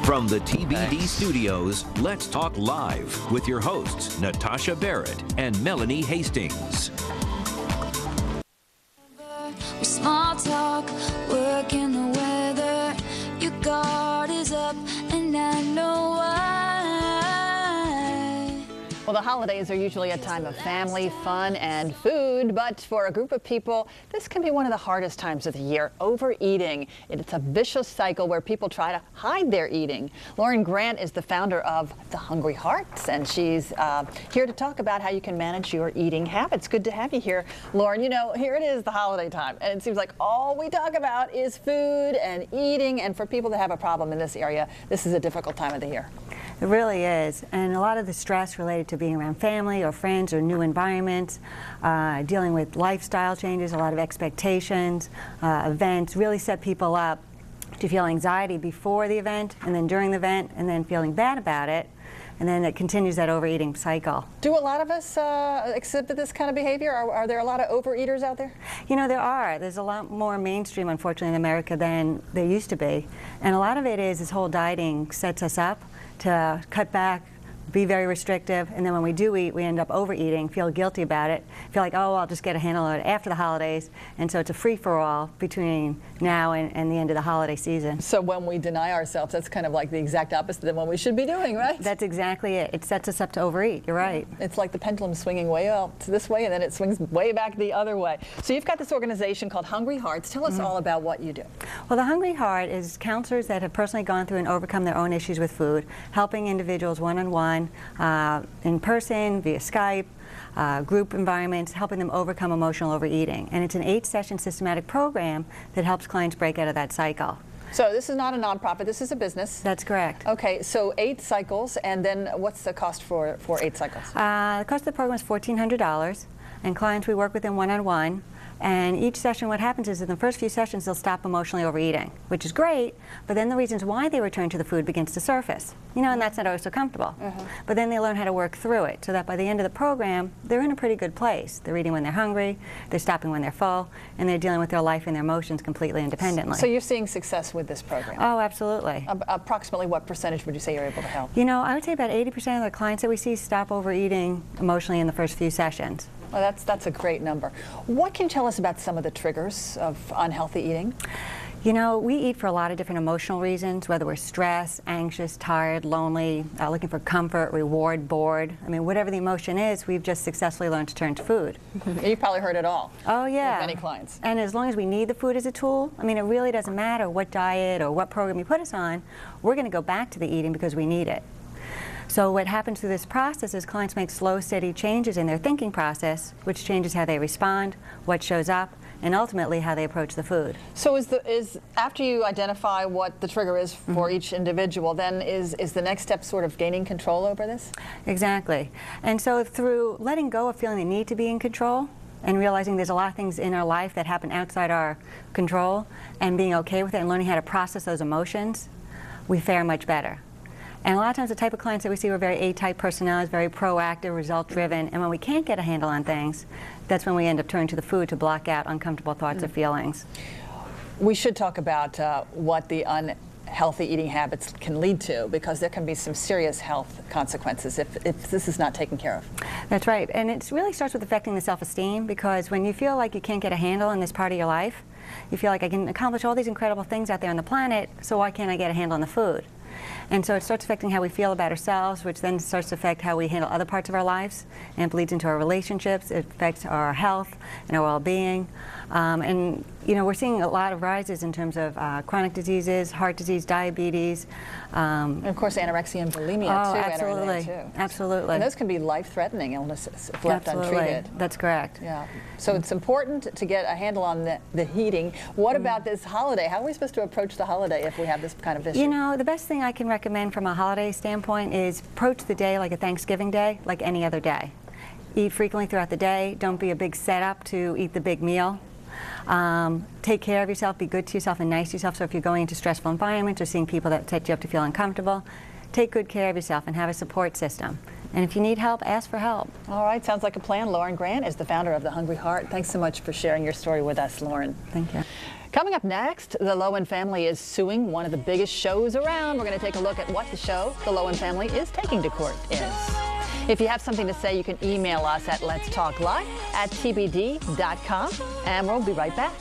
From the TBD studios, let's talk live with your hosts, Natasha Barrett and Melanie Hastings. Small talk, work in the weather, your guard is up, and I know why. Well, the holidays are usually a time of family, fun, and food, but for a group of people, this can be one of the hardest times of the year, overeating. It's a vicious cycle where people try to hide their eating. Lauren Grant is the founder of The Hungry Hearts, and she's here to talk about how you can manage your eating habits. Good to have you here, Lauren. You know, here it is, the holiday time, and it seems like all we talk about is food and eating, and for people that have a problem in this area, this is a difficult time of the year. It really is, and a lot of the stress related to being around family or friends or new environments, dealing with lifestyle changes, a lot of expectations, events really set people up to feel anxiety before the event and then during the event and then feeling bad about it, and then it continues that overeating cycle. Do a lot of us exhibit this kind of behavior? Are there a lot of overeaters out there? You know, there are. There's a lot more mainstream, unfortunately, in America than there used to be, and a lot of it is this whole dieting sets us up to cut back, be very restrictive, and then when we do eat, we end up overeating, feel guilty about it, feel like, oh, I'll just get a handle on it after the holidays, and so it's a free-for-all between now and the end of the holiday season. So when we deny ourselves, that's kind of like the exact opposite than what we should be doing, right? That's exactly it. It sets us up to overeat. You're right. It's like the pendulum swinging way out this way, and then it swings way back the other way. So you've got this organization called Hungry Hearts. Tell us all about what you do. Well, the Hungry Heart is counselors that have personally gone through and overcome their own issues with food, helping individuals one-on-one, in person, via Skype, group environments, helping them overcome emotional overeating. And it's an 8-session systematic program that helps clients break out of that cycle. So this is not a nonprofit, this is a business. That's correct. Okay, so 8 cycles, and then what's the cost for 8 cycles? The cost of the program is $1,400, and clients we work with them one-on-one. And each session, what happens is in the first few sessions, they'll stop emotionally overeating, which is great, but then the reasons why they return to the food begins to surface. You know, and that's not always so comfortable. But then they learn how to work through it, so that by the end of the program, they're in a pretty good place. They're eating when they're hungry, they're stopping when they're full, and they're dealing with their life and their emotions completely independently. So you're seeing success with this program? Oh, absolutely. Approximately what percentage would you say you're able to help? You know, I would say about 80% of the clients that we see stop overeating emotionally in the first few sessions. Well, that's a great number. What can you tell us about some of the triggers of unhealthy eating? You know, we eat for a lot of different emotional reasons, whether we're stressed, anxious, tired, lonely, looking for comfort, reward, bored. I mean, whatever the emotion is, we've just successfully learned to turn to food. You've probably heard it all. Oh, yeah. With many clients. And as long as we need the food as a tool, I mean, it really doesn't matter what diet or what program you put us on, we're going to go back to the eating because we need it. So what happens through this process is clients make slow, steady changes in their thinking process, which changes how they respond, what shows up, and ultimately how they approach the food. So is after you identify what the trigger is for each individual, then is the next step sort of gaining control over this? Exactly. And so through letting go of feeling the need to be in control and realizing there's a lot of things in our life that happen outside our control and being okay with it and learning how to process those emotions, we fare much better. And a lot of times the type of clients that we see are very A-type personalities, very proactive, result-driven, and when we can't get a handle on things, that's when we end up turning to the food to block out uncomfortable thoughts or feelings. We should talk about what the unhealthy eating habits can lead to, because there can be some serious health consequences if this is not taken care of. That's right, and it really starts with affecting the self-esteem, because when you feel like you can't get a handle on this part of your life, you feel like I can accomplish all these incredible things out there on the planet, so why can't I get a handle on the food? And so it starts affecting how we feel about ourselves, which then starts to affect how we handle other parts of our lives, and it bleeds into our relationships. It affects our health and our well-being. And you know, we're seeing a lot of rises in terms of chronic diseases, heart disease, diabetes. And of course, anorexia and bulimia too. Absolutely, absolutely. And those can be life-threatening illnesses if left untreated. That's correct. Yeah. So it's important to get a handle on the eating. What about this holiday? How are we supposed to approach the holiday if we have this kind of issue? You know, the best thing I can recommend from a holiday standpoint is approach the day like a Thanksgiving day, like any other day. Eat frequently throughout the day. Don't be a big setup to eat the big meal. Take care of yourself, be good to yourself and nice to yourself. So if you're going into stressful environments or seeing people that set you up to feel uncomfortable, take good care of yourself and have a support system. And if you need help, ask for help. All right, sounds like a plan. Lauren Grant is the founder of The Hungry Heart. Thanks so much for sharing your story with us, Lauren. Thank you. Coming up next, the Lohan family is suing one of the biggest shows around. We're going to take a look at what the show the Lohan family is taking to court is. If you have something to say, you can email us at letstalklive@tbd.com, and we'll be right back.